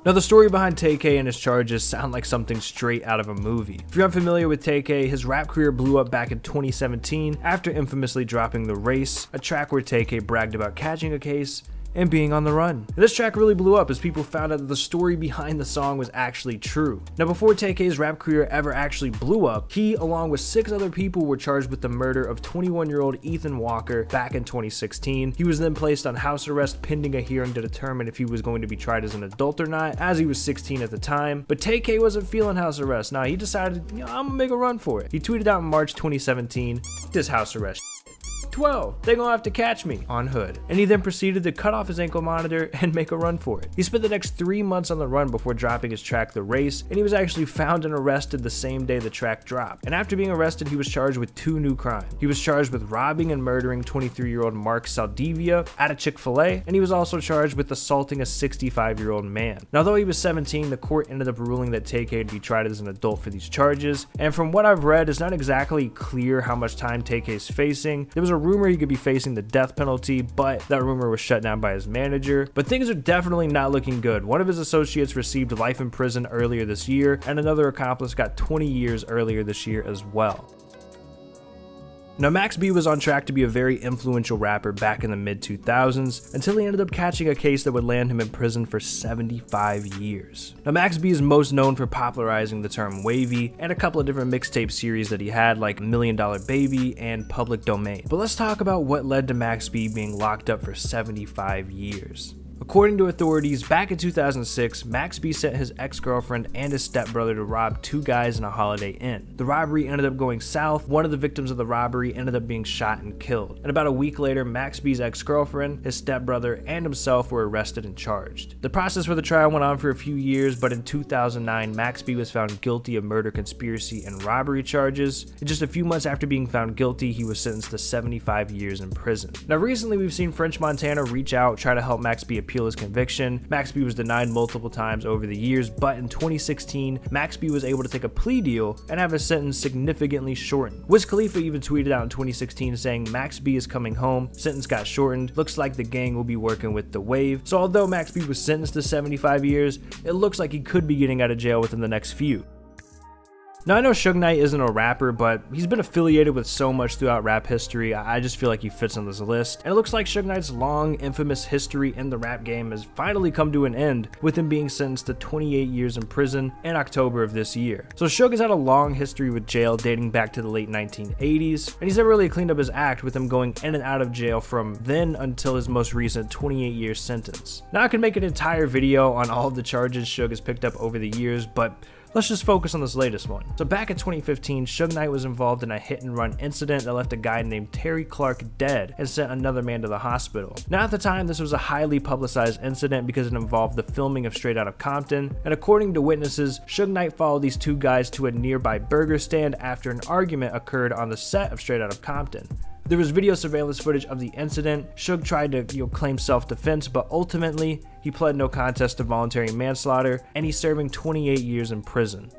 Now, the story behind Tay-K and his charges sound like something straight out of a movie. If you're unfamiliar with Tay-K, his rap career blew up back in 2017 after infamously dropping The Race, a track where Tay-K bragged about catching a case and being on the run. And this track really blew up as people found out that the story behind the song was actually true. Now, before Tay-K's rap career ever actually blew up, he, along with 6 other people, were charged with the murder of 21-year-old Ethan Walker back in 2016. He was then placed on house arrest pending a hearing to determine if he was going to be tried as an adult or not, as he was 16 at the time. But Tay-K wasn't feeling house arrest. Nah, he decided, I'm gonna make a run for it. He tweeted out in March 2017, "This house arrest 12, they gonna have to catch me on Hood." And he then proceeded to cut off his ankle monitor and make a run for it. He spent the next 3 months on the run before dropping his track The Race, and he was actually found and arrested the same day the track dropped. And after being arrested, he was charged with 2 new crimes. He was charged with robbing and murdering 23-year-old Mark Saldivia at a Chick-fil-A, and he was also charged with assaulting a 65-year-old man. Now, though he was 17, the court ended up ruling that Tay-K would be tried as an adult for these charges, and from what I've read, it's not exactly clear how much time Tay-K is facing. There was a rumor he could be facing the death penalty, but that rumor was shut down by his manager. But things are definitely not looking good. One of his associates received life in prison earlier this year, and another accomplice got 20 years earlier this year as well. Now, Max B was on track to be a very influential rapper back in the mid-2000s until he ended up catching a case that would land him in prison for 75 years. Now, Max B is most known for popularizing the term wavy and a couple of different mixtape series that he had, like $1 Million Baby and Public Domain. But let's talk about what led to Max B being locked up for 75 years. According to authorities, back in 2006, Max B sent his ex-girlfriend and his stepbrother to rob 2 guys in a Holiday Inn. The robbery ended up going south. One of the victims of the robbery ended up being shot and killed. And about a week later, Max B's ex-girlfriend, his stepbrother, and himself were arrested and charged. The process for the trial went on for a few years, but in 2009, Max B was found guilty of murder, conspiracy, and robbery charges. And just a few months after being found guilty, he was sentenced to 75 years in prison. Now, recently, we've seen French Montana reach out, try to help Max B appeal his conviction. Max B was denied multiple times over the years, but in 2016, Max B was able to take a plea deal and have his sentence significantly shortened. Wiz Khalifa even tweeted out in 2016 saying Max B is coming home, sentence got shortened, looks like the gang will be working with The Wave. So although Max B was sentenced to 75 years, it looks like he could be getting out of jail within the next few. Now, I know Suge Knight isn't a rapper, but he's been affiliated with so much throughout rap history. I just feel like he fits on this list. And it looks like Suge Knight's long, infamous history in the rap game has finally come to an end, with him being sentenced to 28 years in prison in October of this year. So Suge has had a long history with jail dating back to the late 1980s, and he's never really cleaned up his act, with him going in and out of jail from then until his most recent 28-year sentence. Now, I could make an entire video on all of the charges Suge has picked up over the years, but let's just focus on this latest one. So back in 2015, Suge Knight was involved in a hit-and-run incident that left a guy named Terry Clark dead and sent another man to the hospital. Now, at the time, this was a highly publicized incident because it involved the filming of Straight Outta Compton, and according to witnesses, Suge Knight followed these 2 guys to a nearby burger stand after an argument occurred on the set of Straight Outta Compton. There was video surveillance footage of the incident. Suge tried to claim self-defense, but ultimately, he pled no contest to voluntary manslaughter, and he's serving 28 years in prison.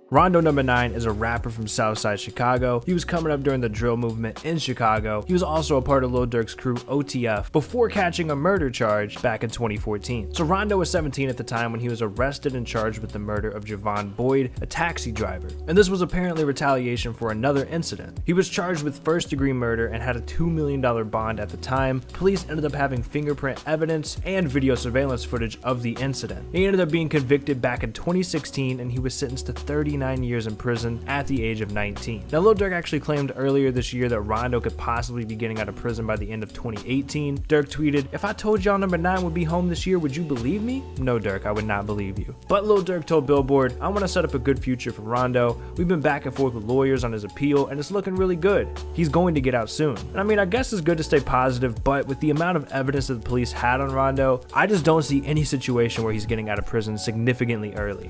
Rondo No. 9 is a rapper from Southside Chicago. He was coming up during the drill movement in Chicago. He was also a part of Lil Durk's crew OTF before catching a murder charge back in 2014. So Rondo was 17 at the time when he was arrested and charged with the murder of Javon Boyd, a taxi driver. And this was apparently retaliation for another incident. He was charged with first-degree murder and had a $2 million bond at the time. Police ended up having fingerprint evidence and video surveillance footage of the incident. He ended up being convicted back in 2016, and he was sentenced to 39 years in prison at the age of 19. Now, Lil Durk actually claimed earlier this year that Rondo could possibly be getting out of prison by the end of 2018. Durk tweeted, "If I told y'all No. 9 would be home this year, would you believe me?" No, Durk, I would not believe you. But Lil Durk told Billboard, "I want to set up a good future for Rondo. We've been back and forth with lawyers on his appeal, and it's looking really good. He's going to get out soon." And I mean, I guess it's good to stay positive, but with the amount of evidence that the police had on Rondo, I just don't see any situation where he's getting out of prison significantly early.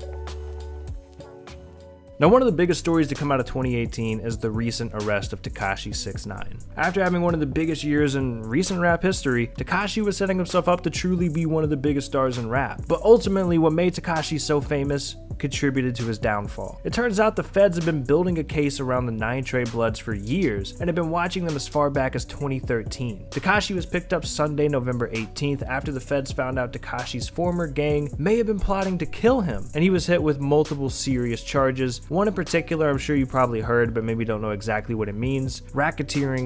Now, one of the biggest stories to come out of 2018 is the recent arrest of Tekashi 6ix9ine. After having one of the biggest years in recent rap history, Tekashi was setting himself up to truly be one of the biggest stars in rap. But ultimately, what made Tekashi so famous contributed to his downfall. It turns out the feds have been building a case around the 9 Trey Bloods for years and have been watching them as far back as 2013. Tekashi was picked up Sunday, November 18th after the feds found out Tekashi's former gang may have been plotting to kill him, and he was hit with multiple serious charges. One in particular I'm sure you probably heard but maybe don't know exactly what it means: racketeering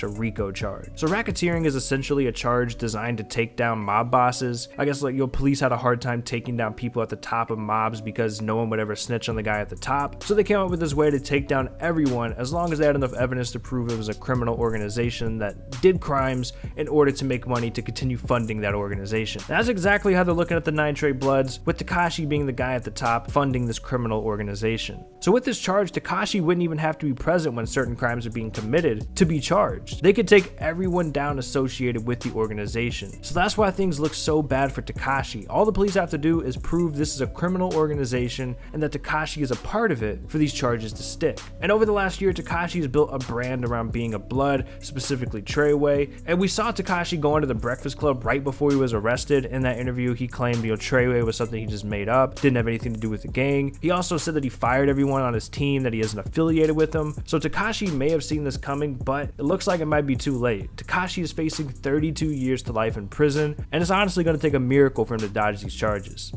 / a RICO charge. So racketeering is essentially a charge designed to take down mob bosses. I guess like police had a hard time taking down people at the top of mobs because no one would ever snitch on the guy at the top. So they came up with this way to take down everyone as long as they had enough evidence to prove it was a criminal organization that did crimes in order to make money to continue funding that organization. And that's exactly how they're looking at the 9 Trey Bloods, with Tekashi being the guy at the top funding this criminal organization. So with this charge, Tekashi wouldn't even have to be present when certain crimes are being committed to be charged. They could take everyone down associated with the organization. So that's why things look so bad for Tekashi. All the police have to do is prove this is a criminal organization and that Tekashi is a part of it for these charges to stick. And over the last year, Tekashi has built a brand around being a blood, specifically Treyway. And we saw Tekashi go into the Breakfast Club right before he was arrested. In that interview, he claimed, Treyway was something he just made up, didn't have anything to do with the gang. He also said that he fired everyone on his team, that he isn't affiliated with them. So Tekashi may have seen this coming, but it looks like it might be too late. Tekashi is facing 32 years to life in prison, and it's honestly going to take a miracle for him to dodge these charges.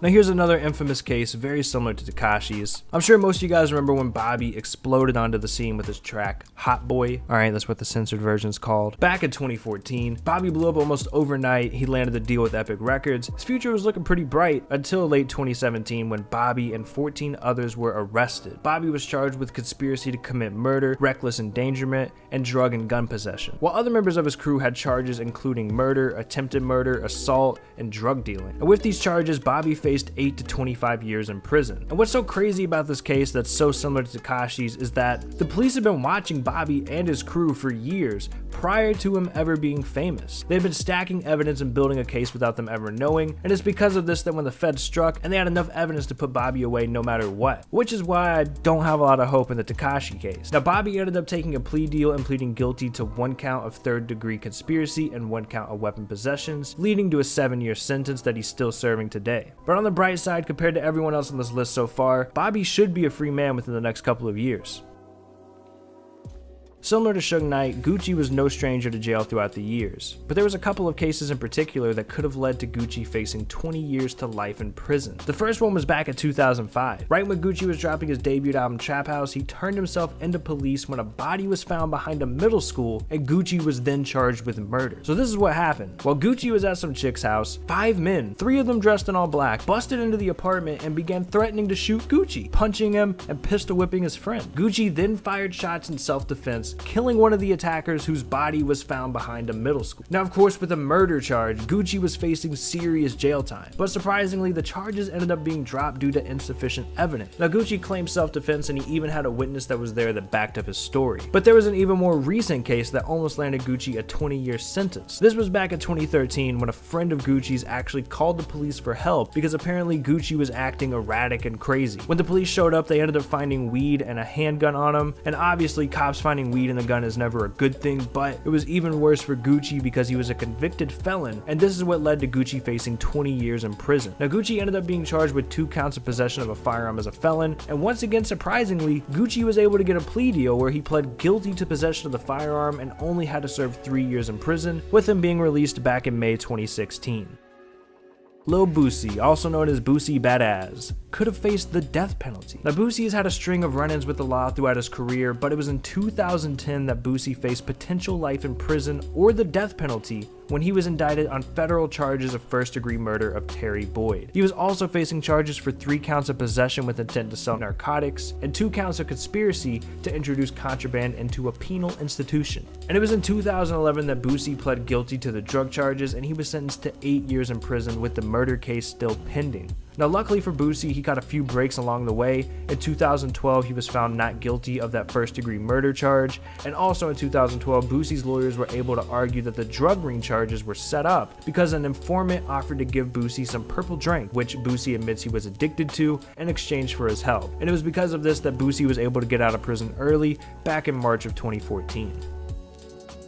Now here's another infamous case very similar to Tekashi's. I'm sure most of you guys remember when Bobby exploded onto the scene with his track Hot Boy. Alright, that's what the censored version is called. Back in 2014, Bobby blew up almost overnight. He landed the deal with Epic Records. His future was looking pretty bright until late 2017 when Bobby and 14 others were arrested. Bobby was charged with conspiracy to commit murder, reckless endangerment, and drug and gun possession, while other members of his crew had charges including murder, attempted murder, assault, and drug dealing. And with these charges, Bobby faced 8 to 25 years in prison. And what's so crazy about this case that's so similar to Tekashi's is that the police have been watching Bobby and his crew for years prior to him ever being famous. They've been stacking evidence and building a case without them ever knowing, and it's because of this that when the feds struck and they had enough evidence to put Bobby away no matter what, which is why I don't have a lot of hope in the Tekashi case. Now Bobby ended up taking a plea deal and pleading guilty to 1 count of 3rd-degree conspiracy and 1 count of weapon possessions, leading to a 7-year sentence that he's still serving today. But on the bright side, compared to everyone else on this list so far, Bobby should be a free man within the next couple of years. Similar to Suge Knight, Gucci was no stranger to jail throughout the years, but there was a couple of cases in particular that could have led to Gucci facing 20 years to life in prison. The first one was back in 2005. Right when Gucci was dropping his debut album Trap House, he turned himself into police when a body was found behind a middle school, and Gucci was then charged with murder. So this is what happened. While Gucci was at some chick's house, 5 men, 3 of them dressed in all black, busted into the apartment and began threatening to shoot Gucci, punching him and pistol whipping his friend. Gucci then fired shots in self-defense, killing one of the attackers whose body was found behind a middle school. Now, of course, with a murder charge, Gucci was facing serious jail time, but surprisingly, the charges ended up being dropped due to insufficient evidence. Now, Gucci claimed self-defense and he even had a witness that was there that backed up his story. But there was an even more recent case that almost landed Gucci a 20-year sentence. This was back in 2013 when a friend of Gucci's actually called the police for help because apparently Gucci was acting erratic and crazy. When the police showed up, they ended up finding weed and a handgun on him, and obviously cops finding weed in the gun is never a good thing, but it was even worse for Gucci because he was a convicted felon, and this is what led to Gucci facing 20 years in prison. Now, Gucci ended up being charged with 2 counts of possession of a firearm as a felon, and once again, surprisingly, Gucci was able to get a plea deal where he pled guilty to possession of the firearm and only had to serve 3 years in prison, with him being released back in May 2016. Lil Boosie, also known as Boosie Badazz, could have faced the death penalty. Now, Boosie has had a string of run-ins with the law throughout his career, but it was in 2010 that Boosie faced potential life in prison or the death penalty when he was indicted on federal charges of first-degree murder of Terry Boyd. He was also facing charges for 3 counts of possession with intent to sell narcotics and 2 counts of conspiracy to introduce contraband into a penal institution. And it was in 2011 that Boosie pled guilty to the drug charges, and he was sentenced to 8 years in prison with the murder case still pending. Now luckily for Boosie, he got a few breaks along the way. In 2012, he was found not guilty of that first-degree murder charge, and also in 2012, Boosie's lawyers were able to argue that the drug ring charges were set up because an informant offered to give Boosie some purple drink, which Boosie admits he was addicted to, in exchange for his help. And it was because of this that Boosie was able to get out of prison early back in March of 2014.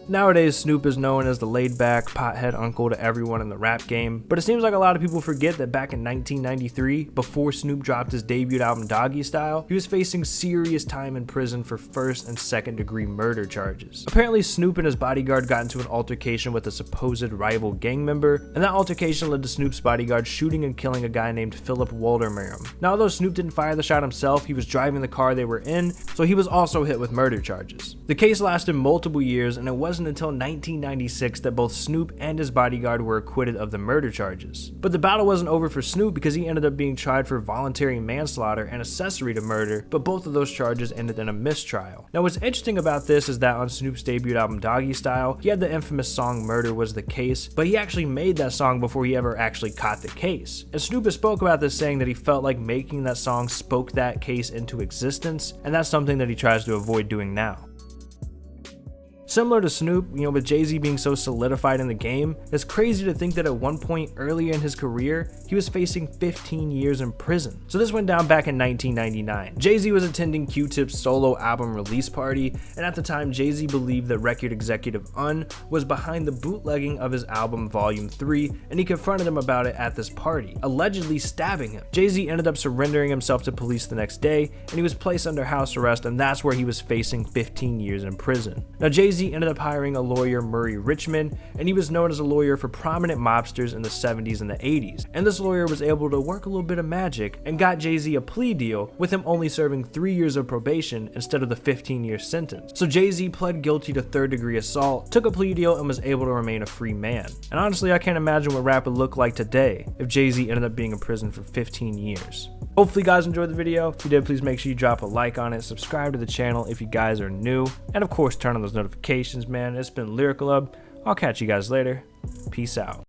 Nowadays, Snoop is known as the laid-back, pothead uncle to everyone in the rap game, but it seems like a lot of people forget that back in 1993, before Snoop dropped his debut album Doggy Style, he was facing serious time in prison for first and second degree murder charges. Apparently, Snoop and his bodyguard got into an altercation with a supposed rival gang member, and that altercation led to Snoop's bodyguard shooting and killing a guy named Philip Waldermerum. Now, although Snoop didn't fire the shot himself, he was driving the car they were in, so he was also hit with murder charges. The case lasted multiple years, and it wasn't until 1996 that both Snoop and his bodyguard were acquitted of the murder charges. But the battle wasn't over for Snoop because he ended up being tried for voluntary manslaughter and accessory to murder, but both of those charges ended in a mistrial. Now what's interesting about this is that on Snoop's debut album Doggy Style, he had the infamous song Murder Was the Case, but he actually made that song before he ever actually caught the case. And Snoop has spoke about this, saying that he felt like making that song spoke that case into existence, and that's something that he tries to avoid doing now. Similar to Snoop, with Jay-Z being so solidified in the game, it's crazy to think that at one point earlier in his career, he was facing 15 years in prison. So this went down back in 1999. Jay-Z was attending Q-Tip's solo album release party, and at the time, Jay-Z believed that record executive Un was behind the bootlegging of his album Volume 3, and he confronted him about it at this party, allegedly stabbing him. Jay-Z ended up surrendering himself to police the next day, and he was placed under house arrest, and that's where he was facing 15 years in prison. Now, Jay-Z ended up hiring a lawyer, Murray Richmond, and he was known as a lawyer for prominent mobsters in the 70s and the 80s. And this lawyer was able to work a little bit of magic and got Jay-Z a plea deal, with him only serving 3 years of probation instead of the 15-year sentence. So Jay-Z pled guilty to third-degree assault, took a plea deal, and was able to remain a free man. And honestly, I can't imagine what rap would look like today if Jay-Z ended up being in prison for 15 years. Hopefully you guys enjoyed the video. If you did, please make sure you drop a like on it, subscribe to the channel if you guys are new, and of course turn on those notifications, man. It's been Lyrical Ub. I'll catch you guys later. Peace out.